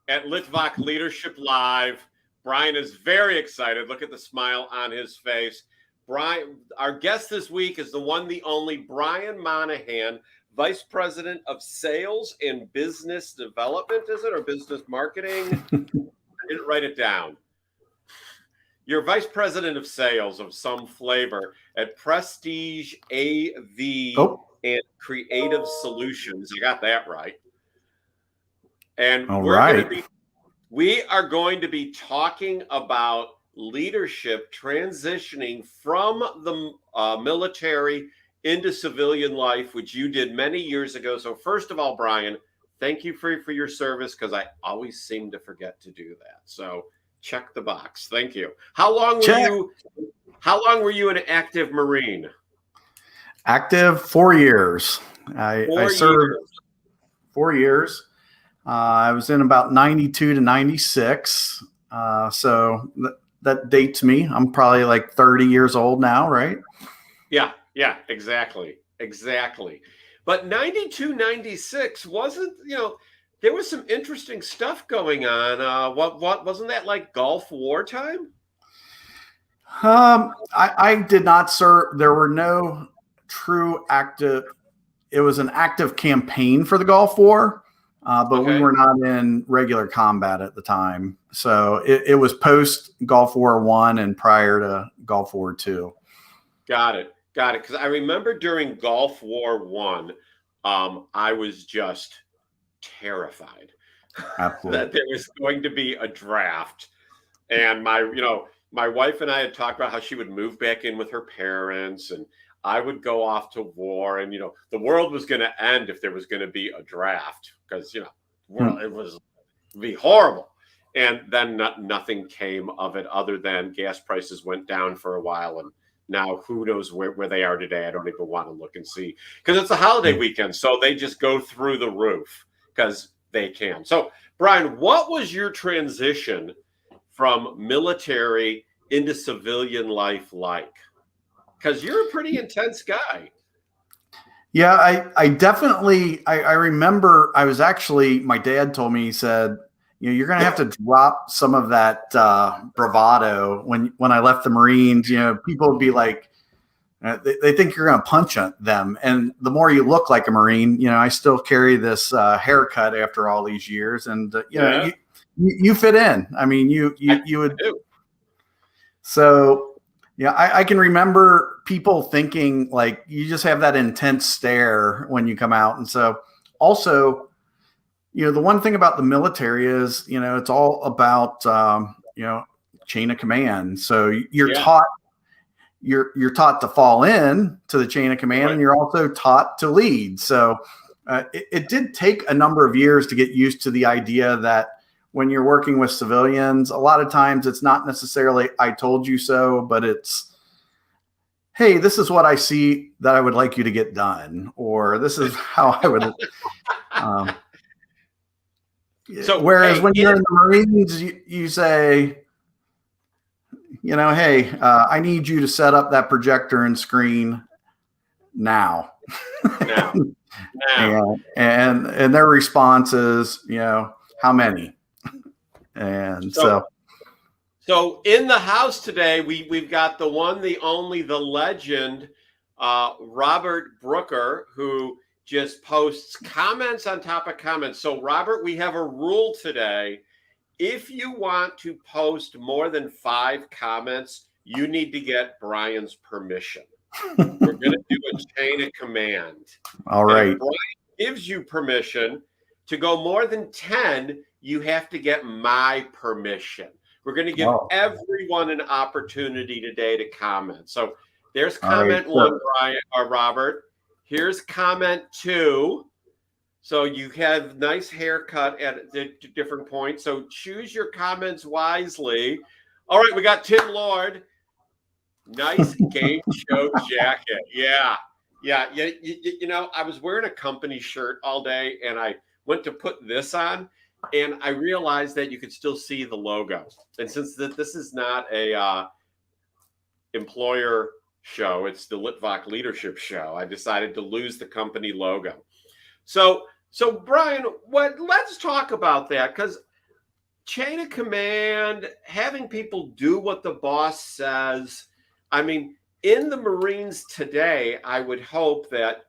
at Litvak Leadership Live. Brian is very excited. Look at the smile on his face. Brian, our guest this week is the one, the only Brian Monahan, Vice President of Sales and Business Development, is it, or Business Marketing? I didn't write it down. You're Vice President of Sales of some flavor at Prestige AV and Creative Solutions. I got that right. And we are going to be talking about leadership transitioning from the military into civilian life, which you did many years ago. So first of all, Brian, thank you for your service, because I always seem to forget to do that. So check the box. Thank you. How long were you an active Marine? Active 4 years. I served 4 years. I was in about 92 to 96. So that dates me. I'm probably like 30 years old now, right? Yeah, exactly. But 92, 96 wasn't, there was some interesting stuff going on. What wasn't that like Gulf War time? I did not serve. There were no true active. It was an active campaign for the Gulf War, but we were not in regular combat at the time. So it was post Gulf War I and prior to Gulf War II. Got it. Because I remember during Gulf War I, I was just terrified that there was going to be a draft. And my wife and I had talked about how she would move back in with her parents, and I would go off to war, and the world was going to end if there was going to be a draft, because it would be horrible. And then nothing came of it, other than gas prices went down for a while, and now who knows where they are today. I don't even want to look and see, because it's a holiday weekend, so they just go through the roof because they can. So Brian, what was your transition from military into civilian life like? Because you're a pretty intense guy. Yeah, I definitely, I remember my dad told me, he said, you're going to have to drop some of that bravado. When I left the Marines, people would be like, they think you're going to punch them. And the more you look like a Marine, I still carry this haircut after all these years. And, you fit in. I mean, you would. So, I can remember people thinking like you just have that intense stare when you come out. And so also, the one thing about the military is, it's all about, chain of command. So you're taught to fall in to the chain of command, and you're also taught to lead. So it did take a number of years to get used to the idea that when you're working with civilians, a lot of times it's not necessarily I told you so, but it's, hey, this is what I see that I would like you to get done, or this is how I would. So whereas when you're in the Marines, you say, hey, I need you to set up that projector and screen now. And their response is, how many? And so in the house today, we've got the one, the only, the legend, Robert Brooker, who just posts comments on top of comments. So Robert, we have a rule today. If you want to post more than 5 comments, you need to get Brian's permission. We're going to do a chain of command. All right. If Brian gives you permission to go more than 10, you have to get my permission. We're going to give everyone an opportunity today to comment. So there's comment 1, Brian or Robert. Here's comment 2. So you have nice haircut at different points. So choose your comments wisely. All right, we got Tim Lord. Nice game show jacket. Yeah. I was wearing a company shirt all day, and I went to put this on, and I realized that you could still see the logo. And since this is not a employer show, it's the Litvak Leadership Show, I decided to lose the company logo. So Brian, let's talk about that, because chain of command, having people do what the boss says. I mean, in the Marines today, I would hope that,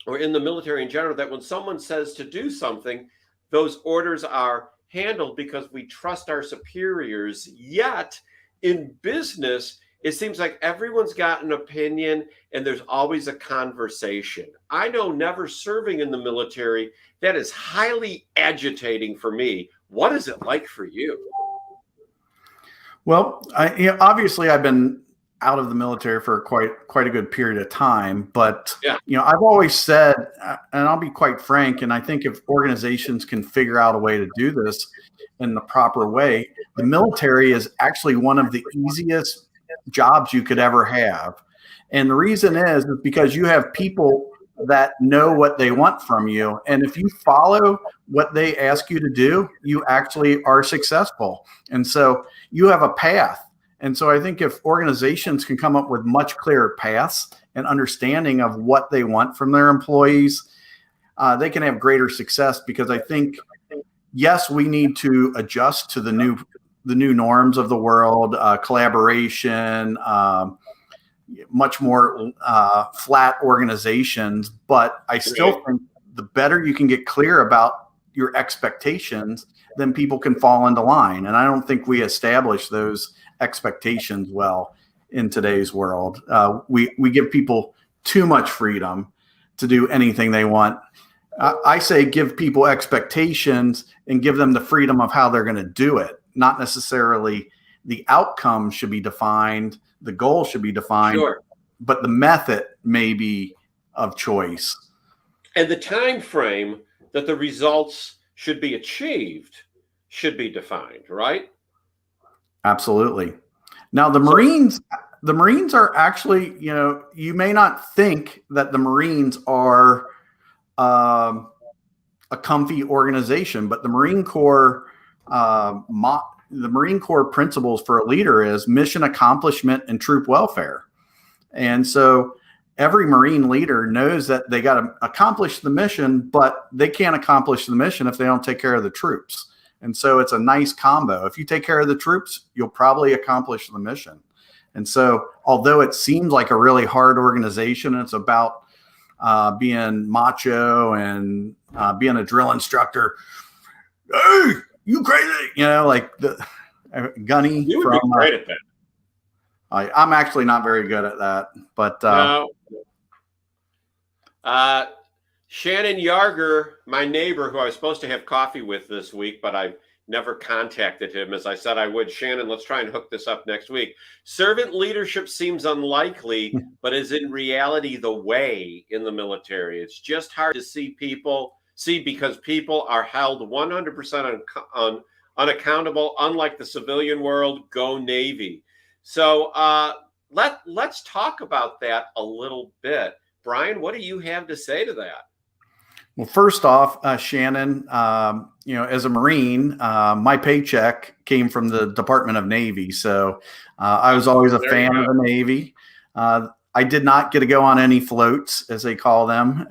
or in the military in general, that when someone says to do something, those orders are handled because we trust our superiors. Yet in business, it seems like everyone's got an opinion and there's always a conversation. I know, never serving in the military, that is highly agitating for me. What is it like for you? Well, obviously I've been out of the military for quite a good period of time, but Yeah. I've always said, and I'll be quite frank, and I think if organizations can figure out a way to do this in the proper way, the military is actually one of the easiest jobs you could ever have. And the reason is because you have people that know what they want from you. And if you follow what they ask you to do, you actually are successful. And so you have a path. And so I think if organizations can come up with much clearer paths and understanding of what they want from their employees, they can have greater success, because I think, yes, we need to adjust to the new norms of the world, collaboration, much more flat organizations. But I still think the better you can get clear about your expectations, then people can fall into line. And I don't think we establish those expectations well in today's world. We give people too much freedom to do anything they want. I say give people expectations and give them the freedom of how they're going to do it. Not necessarily the outcome should be defined, the goal should be defined, Sure. But the method may be of choice. And the time frame that the results should be achieved should be defined, right? Absolutely. Now, the Marines are actually, you may not think that the Marines are a comfy organization, but the Marine Corps, the Marine Corps principles for a leader is mission accomplishment and troop welfare. And so every Marine leader knows that they got to accomplish the mission, but they can't accomplish the mission if they don't take care of the troops. And so it's a nice combo. If you take care of the troops, you'll probably accomplish the mission. And so although it seems like a really hard organization, it's about being macho and being a drill instructor. Hey, you crazy? Like the Gunny. You would be great at that. I'm actually not very good at that, but no. Shannon Yarger, my neighbor, who I was supposed to have coffee with this week, but I never contacted him as I said I would. Shannon, let's try and hook this up next week. Servant leadership seems unlikely, but is in reality the way in the military. It's just hard to see because people are held 100% unaccountable, unlike the civilian world. Go Navy. So let's talk about that a little bit. Brian, what do you have to say to that? Well, first off, Shannon, as a Marine, my paycheck came from the Department of Navy. So I was always a fan of the Navy. I did not get to go on any floats, as they call them,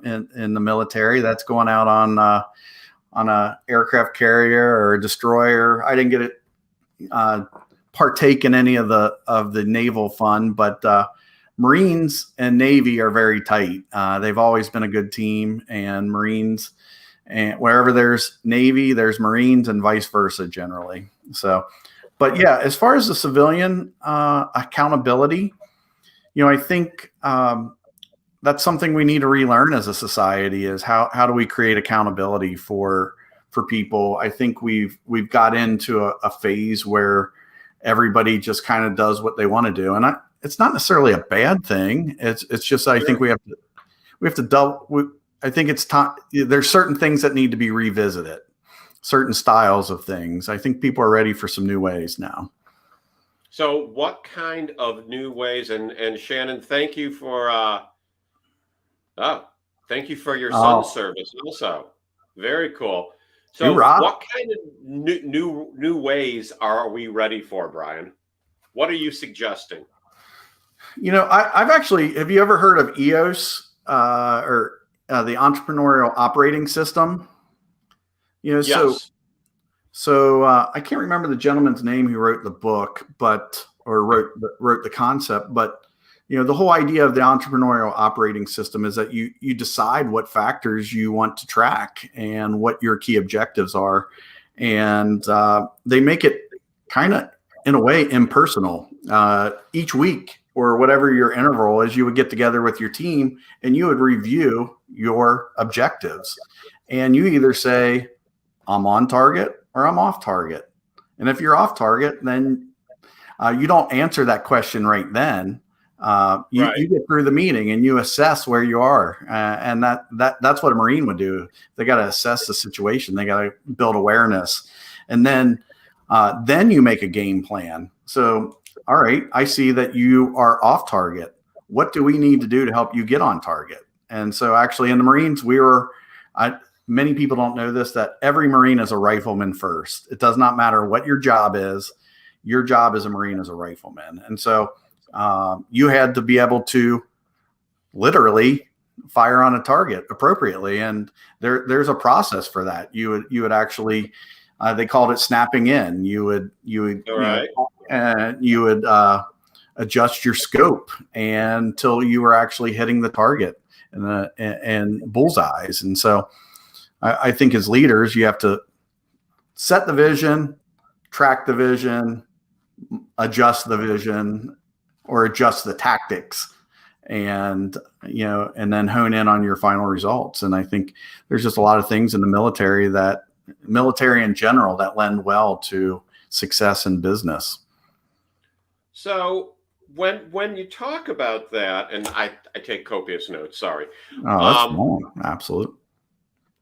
in the military. That's going out on a aircraft carrier or a destroyer. I didn't get to partake in any of the naval fun, but Marines and Navy are very tight. They've always been a good team, and Marines, and wherever there's Navy, there's Marines, and vice versa generally. So, but yeah, as far as the civilian accountability, I think that's something we need to relearn as a society, is how do we create accountability for people. I think we've got into a phase where everybody just kind of does what they want to do. And it's not necessarily a bad thing. It's just, I think we have to I think it's time. There's certain things that need to be revisited, certain styles of things. I think people are ready for some new ways now. So what kind of new ways? And Shannon, thank you for your son's service also. Very cool. So what kind of new ways are we ready for, Brian? What are you suggesting? I've actually, have you ever heard of EOS the Entrepreneurial Operating System? Yes. So I can't remember the gentleman's name who wrote the book, or wrote the concept. But the whole idea of the entrepreneurial operating system is that you decide what factors you want to track and what your key objectives are, and they make it kind of, in a way, impersonal. Each week or whatever your interval is, you would get together with your team and you would review your objectives, and you either say, I'm on target or I'm off target. And if you're off target, then you don't answer that question right then. You get through the meeting and you assess where you are, and that's what a Marine would do. They got to assess the situation. They got to build awareness, and then you make a game plan. So, all right, I see that you are off target. What do we need to do to help you get on target? And so, actually, in the Marines, many people don't know this, that every Marine is a rifleman first. It does not matter what your job is. Your job as a Marine is a rifleman. And so you had to be able to literally fire on a target appropriately. And there's a process for that. You would actually, they called it snapping in. You would adjust your scope until you were actually hitting the target and bullseyes. And so I think as leaders, you have to set the vision, track the vision, adjust the vision, or adjust the tactics, and then hone in on your final results. And I think there's just a lot of things in the military in general that lend well to success in business. So when you talk about that, and I take copious notes, sorry. Oh, that's wrong. Absolutely.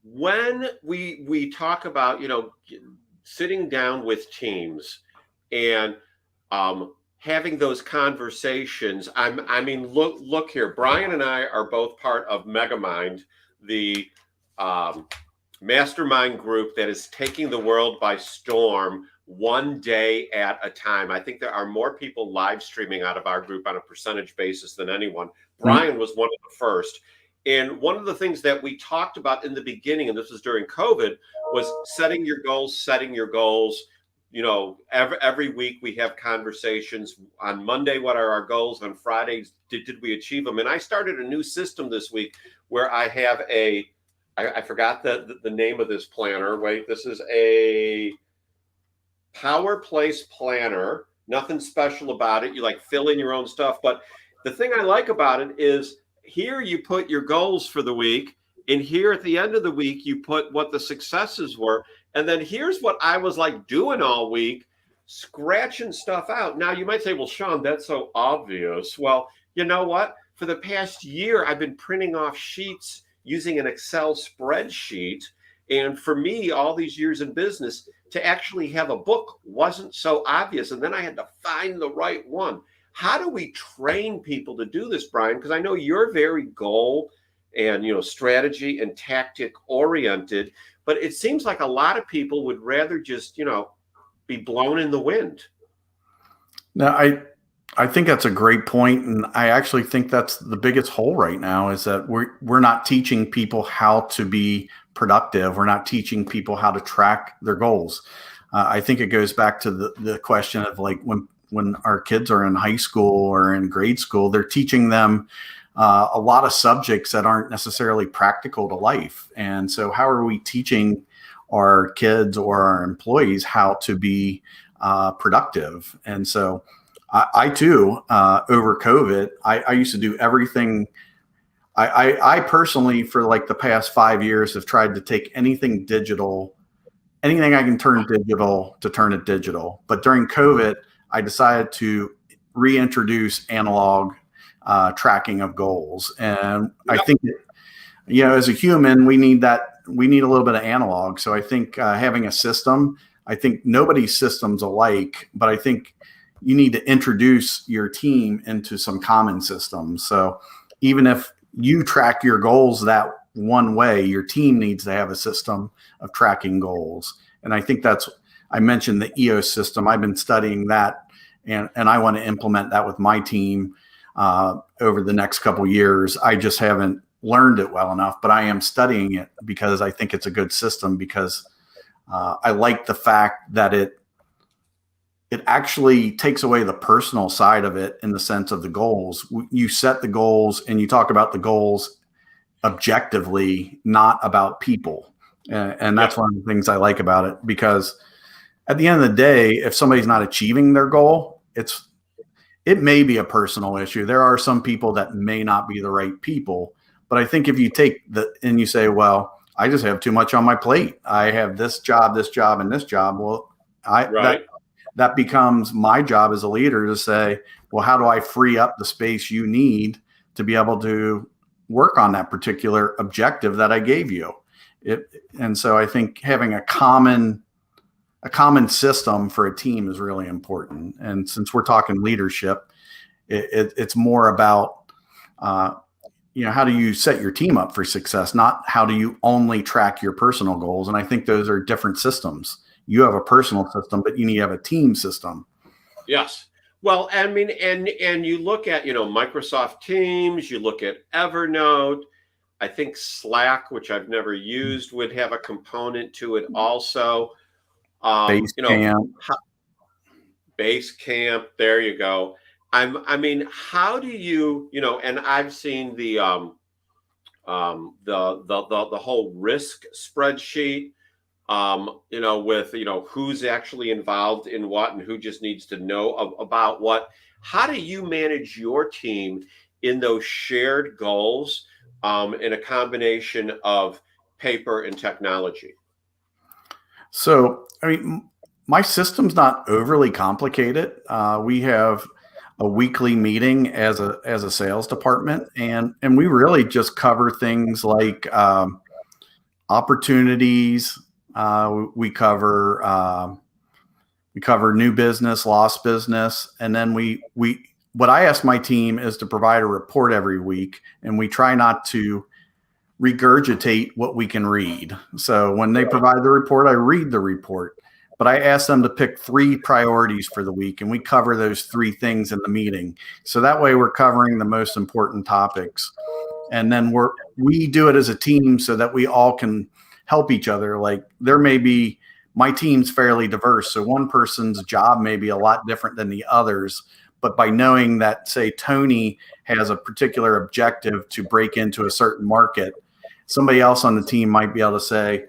When we talk about, sitting down with teams and having those conversations, look here, Brian and I are both part of Megamind, the mastermind group that is taking the world by storm one day at a time. I think there are more people live streaming out of our group on a percentage basis than anyone. Brian was one of the first. And one of the things that we talked about in the beginning, and this was during COVID, was setting your goals. Every week we have conversations. On Monday, what are our goals? On Fridays, did we achieve them? And I started a new system this week where I have I forgot the name of this planner. Wait, this is a Power Place planner. Nothing special about it. You fill in your own stuff. But the thing I like about it is, here you put your goals for the week, and here at the end of the week, you put what the successes were. And then here's what I was doing all week, scratching stuff out. Now you might say, well, Sean, that's so obvious. Well, you know what? For the past year, I've been printing off sheets using an Excel spreadsheet. And for me, all these years in business, to actually have a book wasn't so obvious. And then I had to find the right one. How do we train people to do this, Brian? Because I know you're very goal and strategy and tactic oriented, but it seems like a lot of people would rather just be blown in the wind. Now, I think that's a great point, and I actually think that's the biggest hole right now, is that we're not teaching people how to be productive. We're not teaching people how to track their goals. I think it goes back to the question of when our kids are in high school or in grade school, they're teaching them a lot of subjects that aren't necessarily practical to life. And so how are we teaching our kids or our employees how to be productive? And so I too, over COVID, I used to do everything. I personally, for the past 5 years, have tried to take anything I can turn digital, to turn it digital. But during COVID, I decided to reintroduce analog tracking of goals. And I think, as a human, we need a little bit of analog. So I think having a system, I think nobody's system's alike, but I think you need to introduce your team into some common systems. So even if you track your goals that one way, your team needs to have a system of tracking goals. And I think I mentioned the EOS system. I've been studying that, and I want to implement that with my team over the next couple of years. I just haven't learned it well enough, but I am studying it because I think it's a good system, because I like the fact that it actually takes away the personal side of it in the sense of the goals. You set the goals and you talk about the goals objectively, not about people. And that's one of the things I like about it, because at the end of the day, if somebody's not achieving their goal, it may be a personal issue. There are some people that may not be the right people, but I think if you take and you say, well, I just have too much on my plate. I have this job, and this job. Well, that becomes my job as a leader to say, well, how do I free up the space you need to be able to work on that particular objective that I gave you? And so I think having a common system for a team is really important. And since we're talking leadership, it's more about, how do you set your team up for success, not how do you only track your personal goals. And I think those are different systems. You have a personal system, but you need to have a team system. Yes. Well, I mean, and you look at, Microsoft Teams, you look at Evernote. I think Slack, which I've never used, would have a component to it also. Basecamp. Basecamp. There you go. I mean, how do you, and I've seen the whole risk spreadsheet, with, who's actually involved in what and who just needs to know about what. How do you manage your team in those shared goals, in a combination of paper and technology? So, I mean, my system's not overly complicated. We have a weekly meeting as a sales department, and we really just cover things like opportunities. We cover new business, lost business, and then what I ask my team is to provide a report every week, and we try not to regurgitate what we can read. So when they provide the report, I read the report, but I ask them to pick 3 priorities for the week, and we cover those 3 things in the meeting. So that way we're covering the most important topics. And then we do it as a team so that we all can help each other. Like my team's fairly diverse. So one person's job may be a lot different than the others, but by knowing that, say, Tony has a particular objective to break into a certain market, somebody else on the team might be able to say,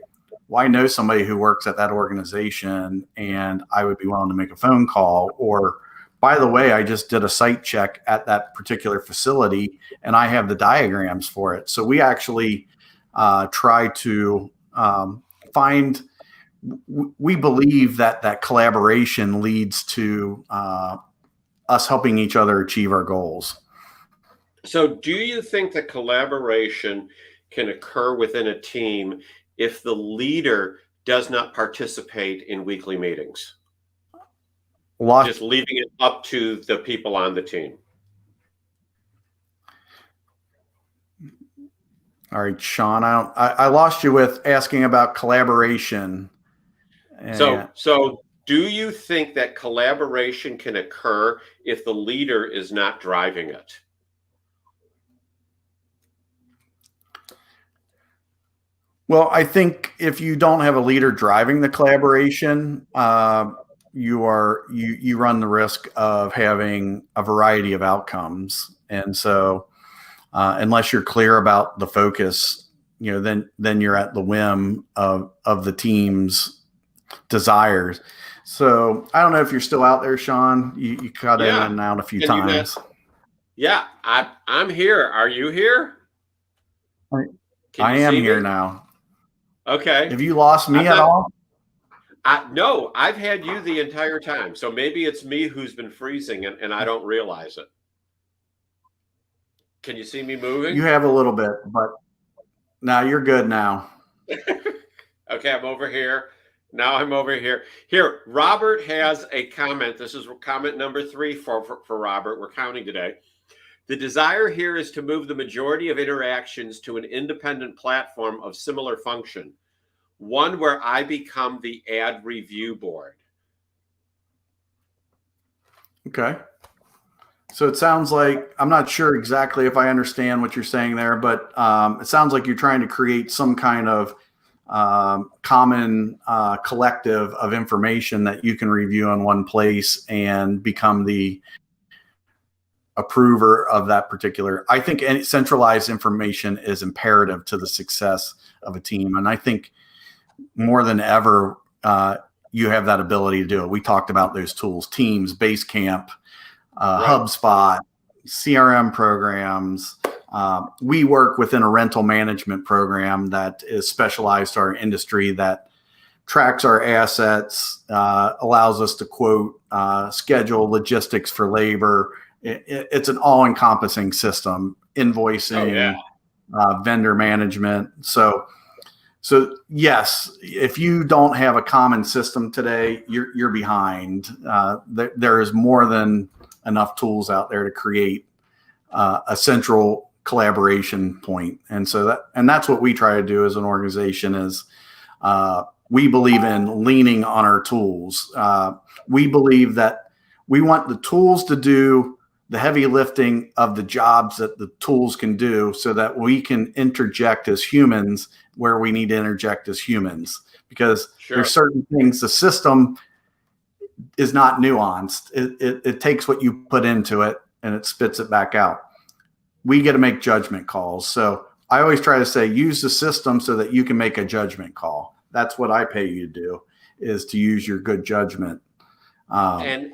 well, I know somebody who works at that organization and I would be willing to make a phone call. Or, by the way, I just did a site check at that particular facility and I have the diagrams for it. So we actually try to we believe that collaboration leads to us helping each other achieve our goals. So do you think that collaboration can occur within a team if the leader does not participate in weekly meetings? Just leaving it up to the people on the team. All right, Sean, I lost you with asking about collaboration. So do you think that collaboration can occur if the leader is not driving it? Well, I think if you don't have a leader driving the collaboration, you run the risk of having a variety of outcomes. And so unless you're clear about the focus, then you're at the whim of the team's desires. So I don't know if you're still out there, Sean. You cut in and out a few times. I'm here. Are you here? I am here now. Okay. Have you lost me at all? No, I've had you the entire time. So maybe it's me who's been freezing and I don't realize it. Can you see me moving? You have a little bit, but now you're good now. Okay, I'm over here. Now I'm over here. Here, Robert has a comment. This is comment number 3 for Robert. We're counting today. The desire here is to move the majority of interactions to an independent platform of similar function, one where I become the ad review board. Okay. So it sounds like, I'm not sure exactly if I understand what you're saying there, but it sounds like you're trying to create some kind of common collective of information that you can review in one place and become the approver of that particular. I think any centralized information is imperative to the success of a team. And I think more than ever, you have that ability to do it. We talked about those tools, Teams, Basecamp, HubSpot, CRM programs. We work within a rental management program that is specialized to our industry that tracks our assets, allows us to quote, schedule logistics for labor. It's an all-encompassing system, invoicing, vendor management. So yes, if you don't have a common system today, you're behind. There is more than enough tools out there to create a central collaboration point. And so that's what we try to do as an organization is we believe in leaning on our tools. We believe that we want the tools to do the heavy lifting of the jobs that the tools can do so that we can interject as humans where we need to interject as humans, because there's certain things the system is not nuanced. It takes what you put into it and it spits it back out. We get to make judgment calls. So I always try to say, use the system so that you can make a judgment call. That's what I pay you to do, is to use your good judgment. And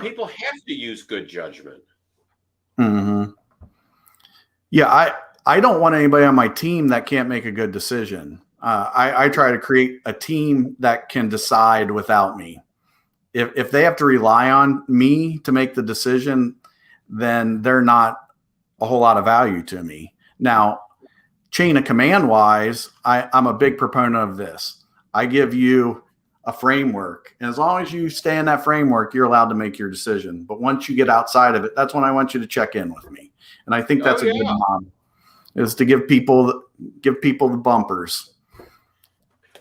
people have to use good judgment. Mm-hmm. Yeah, I don't want anybody on my team that can't make a good decision. I try to create a team that can decide without me. If they have to rely on me to make the decision, then they're not a whole lot of value to me. Now, chain of command wise, I'm a big proponent of this. I give you a framework, and as long as you stay in that framework, you're allowed to make your decision. But once you get outside of it, that's when I want you to check in with me. And I think that's a good model, is to give people the bumpers.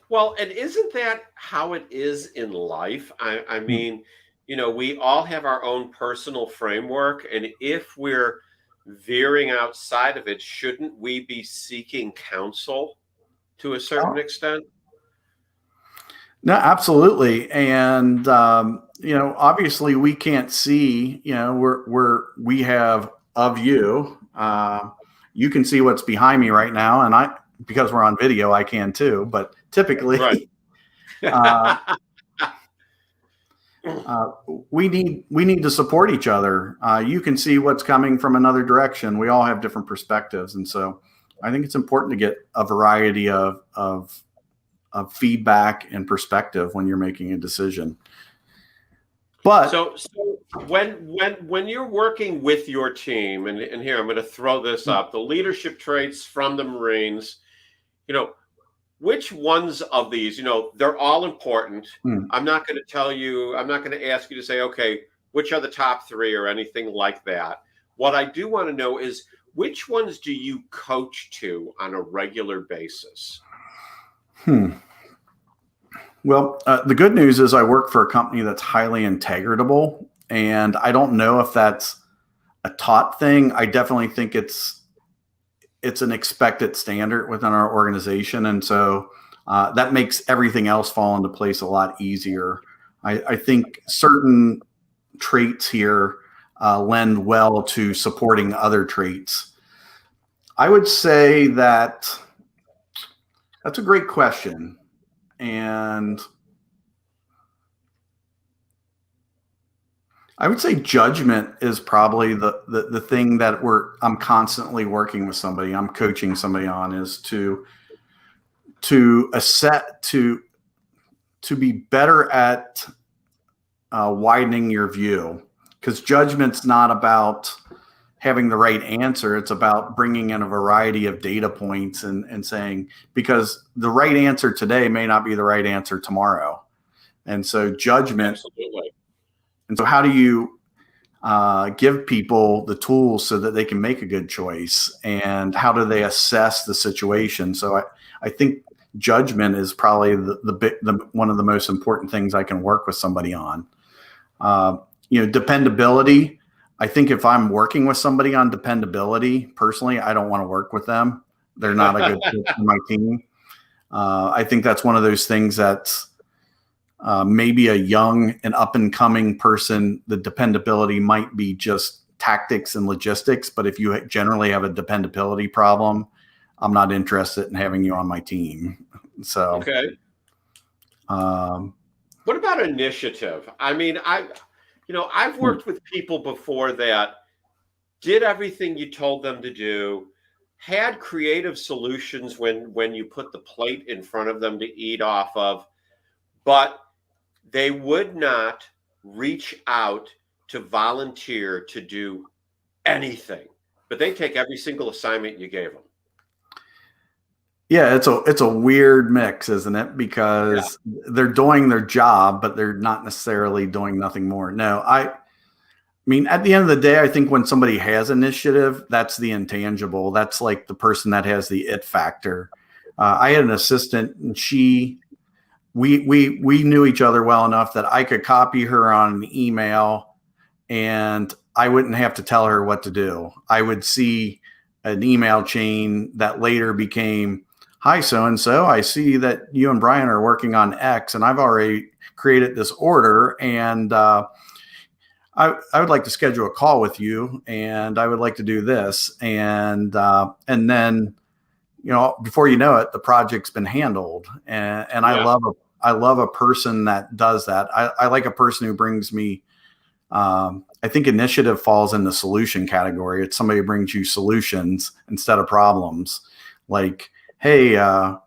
Well, and isn't that how it is in life? I mean, we all have our own personal framework, and if we're veering outside of it, shouldn't we be seeking counsel to a certain extent? No, absolutely. And, obviously we can't see, we have of you, you can see what's behind me right now. And because we're on video, I can too, but typically, we need to support each other. You can see what's coming from another direction. We all have different perspectives. And so I think it's important to get a variety of feedback and perspective when you're making a decision. But so when you're working with your team, and here I'm going to throw this up, the leadership traits from the Marines, which ones of these, they're all important. I'm not going to ask you to say, okay, which are the top three or anything like that. What I do want to know is, which ones do you coach to on a regular basis? Well, the good news is I work for a company that's highly integratable, and I don't know if that's a taught thing. I definitely think it's an expected standard within our organization, and so that makes everything else fall into place a lot easier. I think certain traits here lend well to supporting other traits. I would say that's a great question. And I would say judgment is probably the thing that I'm constantly working with somebody, I'm coaching somebody on, is to be better at widening your view, because judgment's not about having the right answer. It's about bringing in a variety of data points and saying, because the right answer today may not be the right answer tomorrow. And so judgment. Absolutely. And so how do you give people the tools so that they can make a good choice, and how do they assess the situation? So I think judgment is probably the one of the most important things I can work with somebody on. Dependability. I think if I'm working with somebody on dependability, personally, I don't want to work with them. They're not a good fit for my team. I think that's one of those things that's maybe a young and up and coming person, the dependability might be just tactics and logistics. But if you generally have a dependability problem, I'm not interested in having you on my team. So, okay. What about initiative? I mean, I've worked with people before that did everything you told them to do, had creative solutions when you put the plate in front of them to eat off of, but they would not reach out to volunteer to do anything. But they take every single assignment you gave them. Yeah, it's a weird mix, isn't it? Because they're doing their job, but they're not necessarily doing nothing more. No, I mean, at the end of the day, I think when somebody has initiative, that's the intangible. That's like the person that has the it factor. I had an assistant, and we knew each other well enough that I could copy her on an email, and I wouldn't have to tell her what to do. I would see an email chain that later became, "Hi, so-and-so, I see that you and Brian are working on X, and I've already created this order, and I would like to schedule a call with you, and I would like to do this." And then, before you know it, the project's been handled. And yeah. I love a person that does that. I like a person who brings me, I think initiative falls in the solution category. It's somebody who brings you solutions instead of problems. Like, hey, I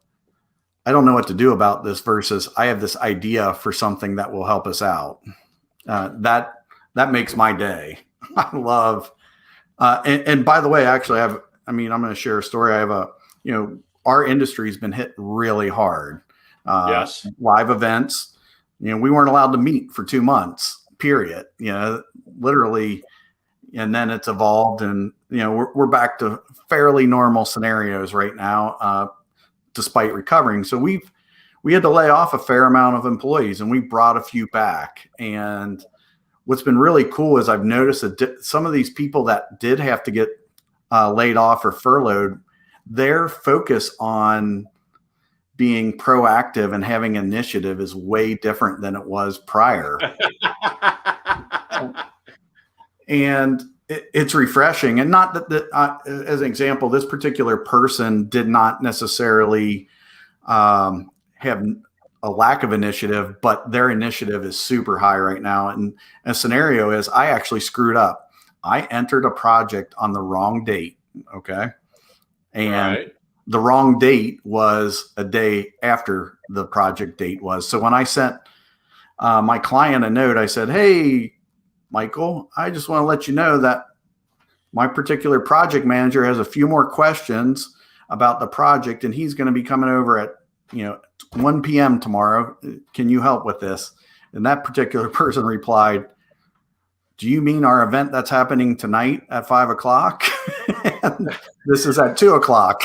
don't know what to do about this, versus I have this idea for something that will help us out. That makes my day. I love, and by the way, actually, I'm going to share a story. I have our industry's been hit really hard. Yes. Live events, we weren't allowed to meet for 2 months, period, literally. And then it's evolved, and, we're back to fairly normal scenarios right now, despite recovering. So we had to lay off a fair amount of employees, and we brought a few back. And what's been really cool is I've noticed that some of these people that did have to get laid off or furloughed, their focus on being proactive and having initiative is way different than it was prior. And it's refreshing. And not that as an example, this particular person did not necessarily have a lack of initiative, but their initiative is super high right now. And a scenario is, I actually screwed up. I entered a project on the wrong date. Okay. And the wrong date was a day after the project date was. So when I sent my client a note, I said, "Hey, Michael, I just want to let you know that my particular project manager has a few more questions about the project, and he's going to be coming over at 1 p.m. tomorrow. Can you help with this?" And that particular person replied, "Do you mean our event that's happening tonight at 5 o'clock? This is at 2 o'clock.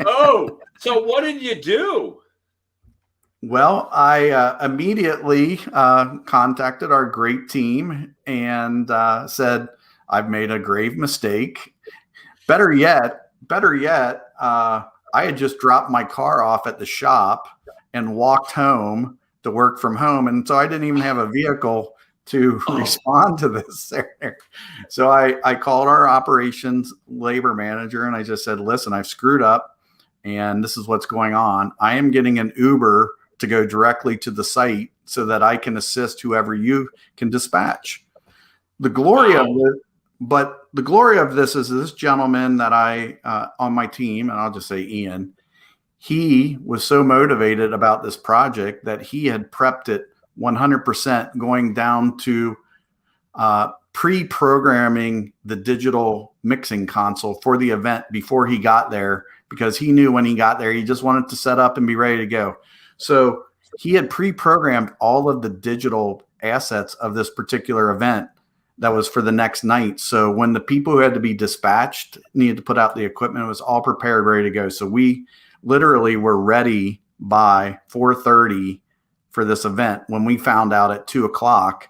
Oh, so what did you do? Well, I immediately contacted our great team and said, "I've made a grave mistake. Better yet, I had just dropped my car off at the shop and walked home to work from home. And so I didn't even have a vehicle to respond to this." So I called our operations labor manager, and I just said, "Listen, I've screwed up, and this is what's going on. I am getting an Uber to go directly to the site so that I can assist whoever you can dispatch." The glory of it, but the glory of this is this gentleman that I on my team, and I'll just say Ian, he was so motivated about this project that he had prepped it 100%, going down to pre-programming the digital mixing console for the event before he got there, because he knew when he got there, he just wanted to set up and be ready to go. So he had pre-programmed all of the digital assets of this particular event that was for the next night. So when the people who had to be dispatched needed to put out the equipment, it was all prepared, ready to go. So we literally were ready by 4:30 for this event when we found out at 2 o'clock.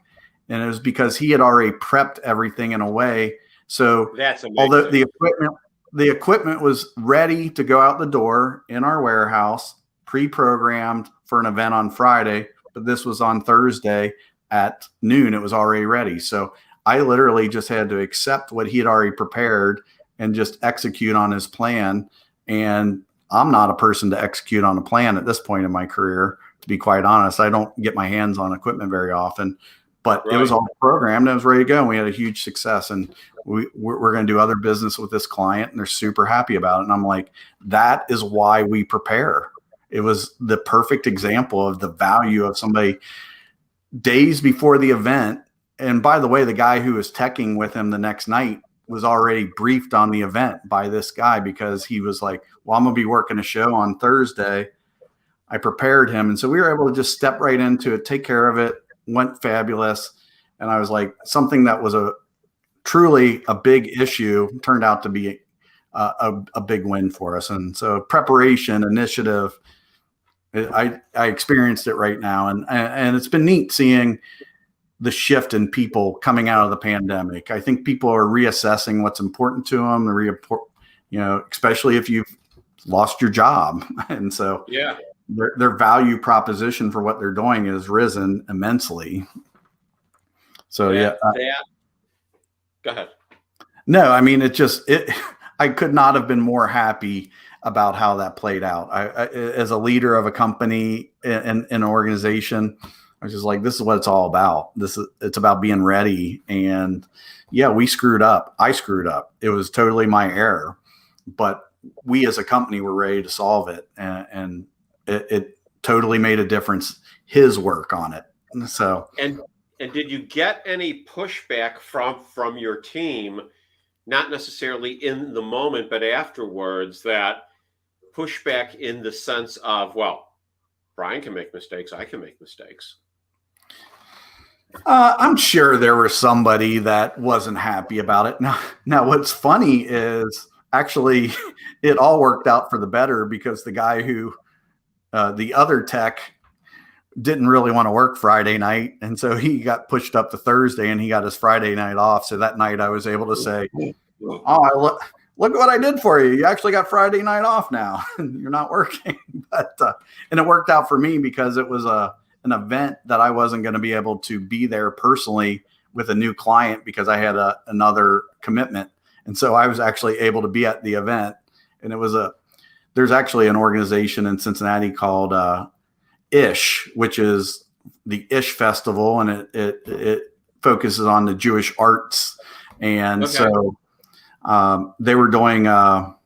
And it was because he had already prepped everything in a way. So that's amazing. Although the equipment was ready to go out the door in our warehouse, pre-programmed for an event on Friday, but this was on Thursday at noon. It was already ready. So I literally just had to accept what he had already prepared and just execute on his plan. And I'm not a person to execute on a plan at this point in my career, to be quite honest. I don't get my hands on equipment very often, but It was all programmed and it was ready to go. And we had a huge success, and we're going to do other business with this client, and they're super happy about it. And I'm like, that is why we prepare. It was the perfect example of the value of somebody days before the event. And by the way, the guy who was teching with him the next night was already briefed on the event by this guy, because he was like, well, I'm going to be working a show on Thursday. I prepared him. And so we were able to just step right into it, take care of it, went fabulous. And I was like, something that was truly a big issue turned out to be a big win for us. And so preparation, initiative, I experienced it right now. And it's been neat seeing the shift in people coming out of the pandemic. I think people are reassessing what's important to them, especially if you've lost your job. And so their value proposition for what they're doing has risen immensely. So go ahead. No, I mean, I could not have been more happy about how that played out. I as a leader of a company and an organization, I was just like, this is what it's all about. It's about being ready. And we screwed up. I screwed up. It was totally my error, but we as a company were ready to solve it. And it totally made a difference, his work on it. So, and did you get any pushback from your team, not necessarily in the moment, but afterwards, that pushback in the sense of, well, Brian can make mistakes, I can make mistakes? I'm sure there was somebody that wasn't happy about it. Now what's funny is actually it all worked out for the better, because the guy who, the other tech, didn't really want to work Friday night. And so he got pushed up to Thursday and he got his Friday night off. So that night I was able to say, oh, look at what I did for you. You actually got Friday night off now. You're not working. But and it worked out for me, because it was an event that I wasn't going to be able to be there personally with a new client, because I had another commitment. And so I was actually able to be at the event. And it was there's actually an organization in Cincinnati called Ish, which is the Ish Festival, and it focuses on the Jewish arts. And so they were doing a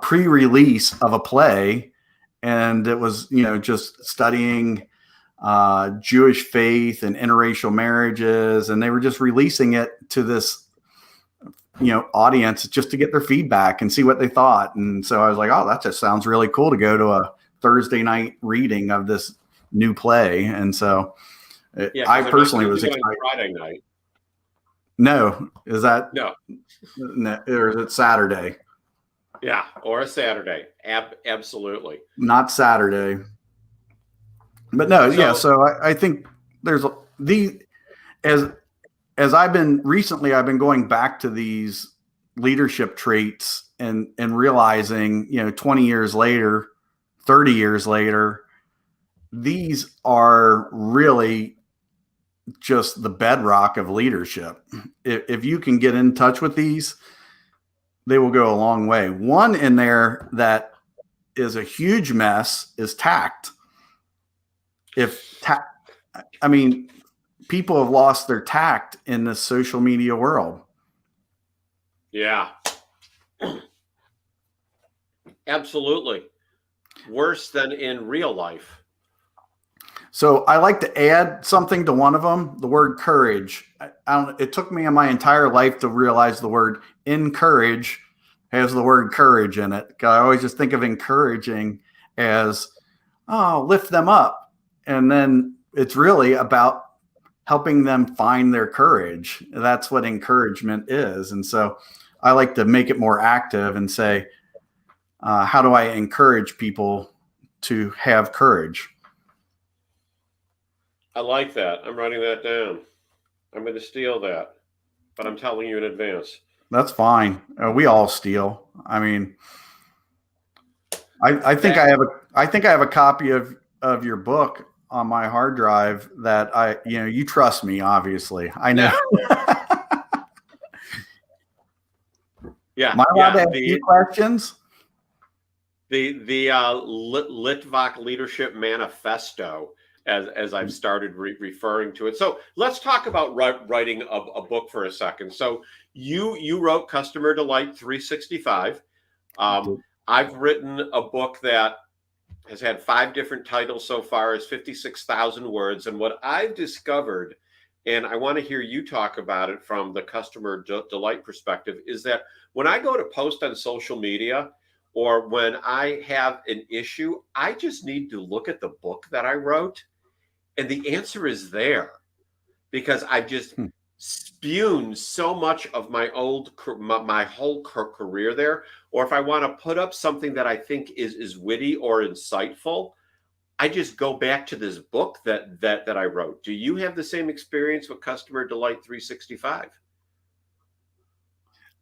pre-release of a play, and it was just studying Jewish faith and interracial marriages, and they were just releasing it to this audience just to get their feedback and see what they thought. And so I was like, oh, that just sounds really cool to go to a Thursday night reading of this new play. And so I personally was excited. Friday night. No, is that no, or is it Saturday? Yeah, or a Saturday. Absolutely. Not Saturday. But no, so I think there's as I've been going back to these leadership traits and realizing, 20 years later, 30 years later, these are really just the bedrock of leadership. If you can get in touch with these, they will go a long way. One in there that is a huge mess is tact. People have lost their tact in the social media world. Yeah. Absolutely. Worse than in real life. So I like to add something to one of them, the word courage. It took me in my entire life to realize the word encourage has the word courage in it. I always just think of encouraging as, lift them up. And then it's really about helping them find their courage. That's what encouragement is. And so I like to make it more active and say, how do I encourage people to have courage? I like that. I'm writing that down. I'm going to steal that, but I'm telling you in advance. That's fine. We all steal. I think I have a copy of your book on my hard drive that you trust me, obviously. I know. Yeah. Am I allowed to ask you questions? The Litvak Leadership Manifesto, as I've started referring to it. So let's talk about writing a book for a second. So you wrote Customer Delight 365. I've written a book that has had 5 different titles so far, is 56,000 words. And what I've discovered, and I want to hear you talk about it from the customer delight perspective, is that when I go to post on social media or when I have an issue, I just need to look at the book that I wrote, and the answer is there, because I've just spewed so much of my whole career there. Or if I want to put up something that I think is witty or insightful, I just go back to this book that I wrote. Do you have the same experience with Customer Delight 365?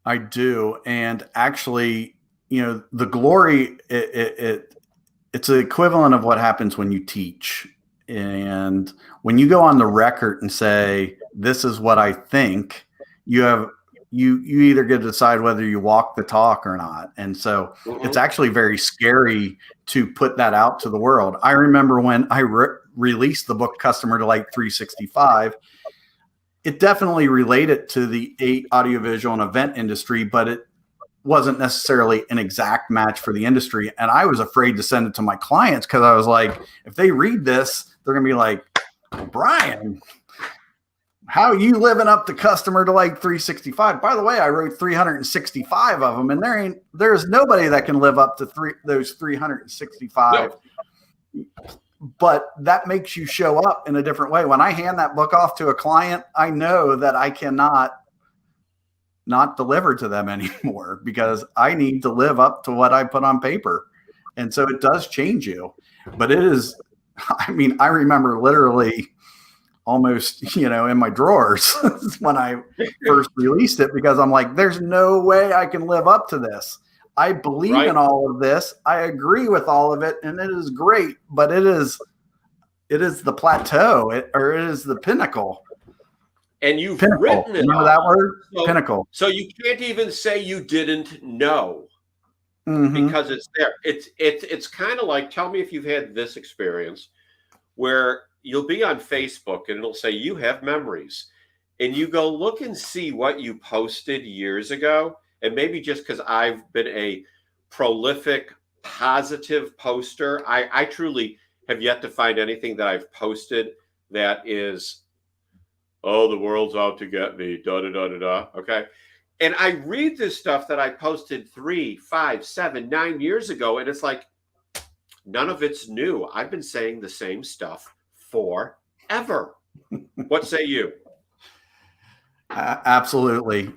I do. And actually, the glory, it's the equivalent of what happens when you teach. And when you go on the record and say, this is what I think, you either get to decide whether you walk the talk or not. And so it's actually very scary to put that out to the world. I remember when I released the book Customer Delight 365, it definitely related to the audiovisual and event industry, but it wasn't necessarily an exact match for the industry. And I was afraid to send it to my clients because I was like, if they read this, they're going to be like, Brian, how are you living up to Customer Delight 365? By the way, I wrote 365 of them, and there's nobody that can live up to those 365. No. But that makes you show up in a different way. When I hand that book off to a client, I know that I cannot not deliver to them anymore because I need to live up to what I put on paper. And so it does change you. But it is, I remember literally almost, in my drawers when I first released it, because I'm like, there's no way I can live up to this. I believe in all of this. I agree with all of it, and it is great, but it is the plateau, it is the pinnacle. And you've written it. Remember that word? Pinnacle. So you can't even say you didn't know because it's there. It's kind of like, tell me if you've had this experience where you'll be on Facebook and it'll say you have memories, and you go look and see what you posted years ago. And maybe just because I've been a prolific, positive poster, I truly have yet to find anything that I've posted that is, oh, the world's out to get me, da-da-da-da-da, okay? And I read this stuff that I posted 3, 5, 7, 9 years ago, and it's like, none of it's new. I've been saying the same stuff forever. What say you? Absolutely.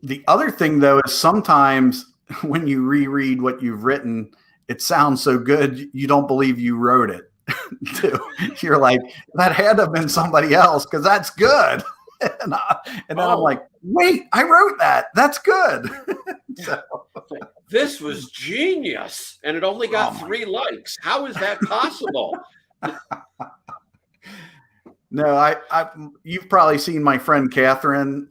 The other thing, though, is sometimes when you reread what you've written, it sounds so good, you don't believe you wrote it. You're like, that had to have been somebody else because that's good. And then I'm like, wait, I wrote that. That's good. This was genius. And it only got 3 likes. How is that possible? No, you've probably seen my friend Catherine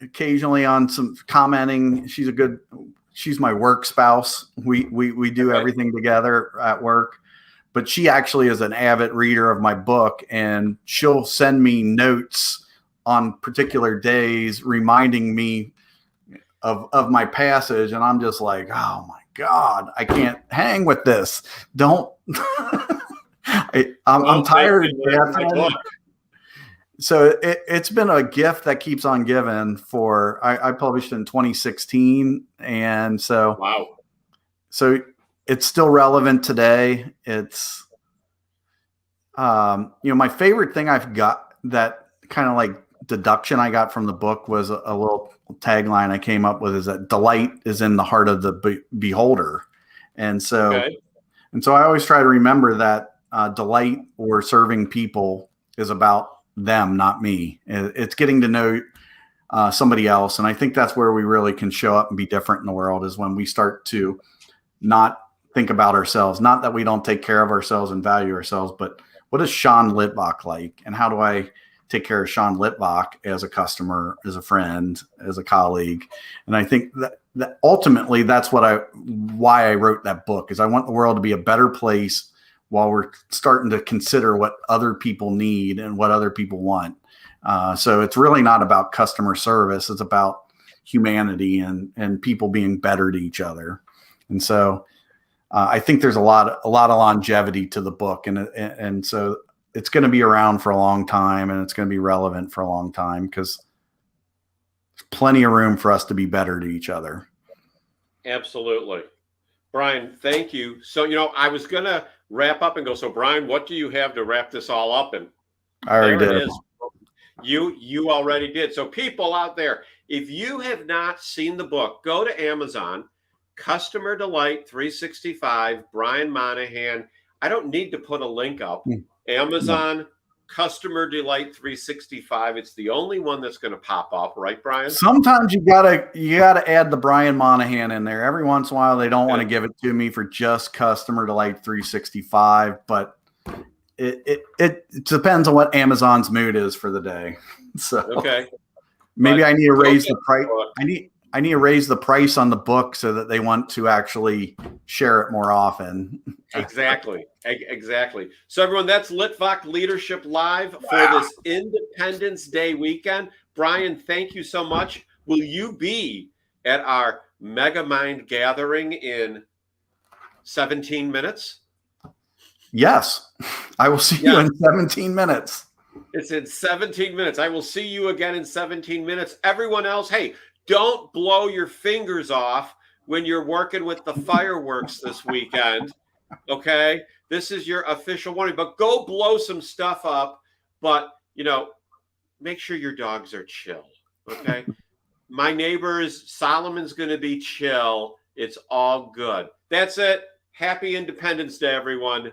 occasionally on some commenting. She's my work spouse. We do everything together at work, but she actually is an avid reader of my book, and she'll send me notes on particular days reminding me of my passage. And I'm just like, oh my God, I can't hang with this. Don't, I'm tired. So it's been a gift that keeps on giving. I published in 2016. And so, wow. So it's still relevant today. It's, my favorite thing I've got, that kind of like deduction I got from the book, was a little tagline I came up with, is that delight is in the heart of the beholder. And so, I always try to remember that delight or serving people is about them, not me. It's getting to know somebody else. And I think that's where we really can show up and be different in the world, is when we start to not think about ourselves. Not that we don't take care of ourselves and value ourselves, but what is Sean Litvak like? And how do I take care of Sean Litvak as a customer, as a friend, as a colleague? And I think that ultimately that's why I wrote that book, is I want the world to be a better place while we're starting to consider what other people need and what other people want. So it's really not about customer service. It's about humanity and people being better to each other. And so I think there's a lot of longevity to the book. And so it's going to be around for a long time, and it's going to be relevant for a long time, because there's plenty of room for us to be better to each other. Absolutely. Brian, thank you. So, I was going to wrap up and go, so Brian, what do you have to wrap this all up in? I already did. You already did. So people out there, if you have not seen the book, go to Amazon, Customer Delight 365, Brian Monahan. I don't need to put a link up. Amazon, Customer Delight 365. It's the only one that's going to pop up, right, Brian? Sometimes you gotta add the Brian Monahan in there. Every once in a while, they don't want to give it to me for just Customer Delight 365, but it depends on what Amazon's mood is for the day. So maybe I need to raise the price. I need to raise the price on the book so that they want to actually share it more often. Exactly. So everyone, that's Litvak Leadership Live for this Independence Day weekend. Brian, thank you so much. Will you be at our Mega Mind gathering in 17 minutes? Yes, I will see you in 17 minutes. It's in 17 minutes. I will see you again in 17 minutes. Everyone else, hey, don't blow your fingers off when you're working with the fireworks this weekend. Okay? This is your official warning, but go blow some stuff up. But, make sure your dogs are chill. Okay? My neighbors, Solomon's going to be chill. It's all good. That's it. Happy Independence Day, everyone.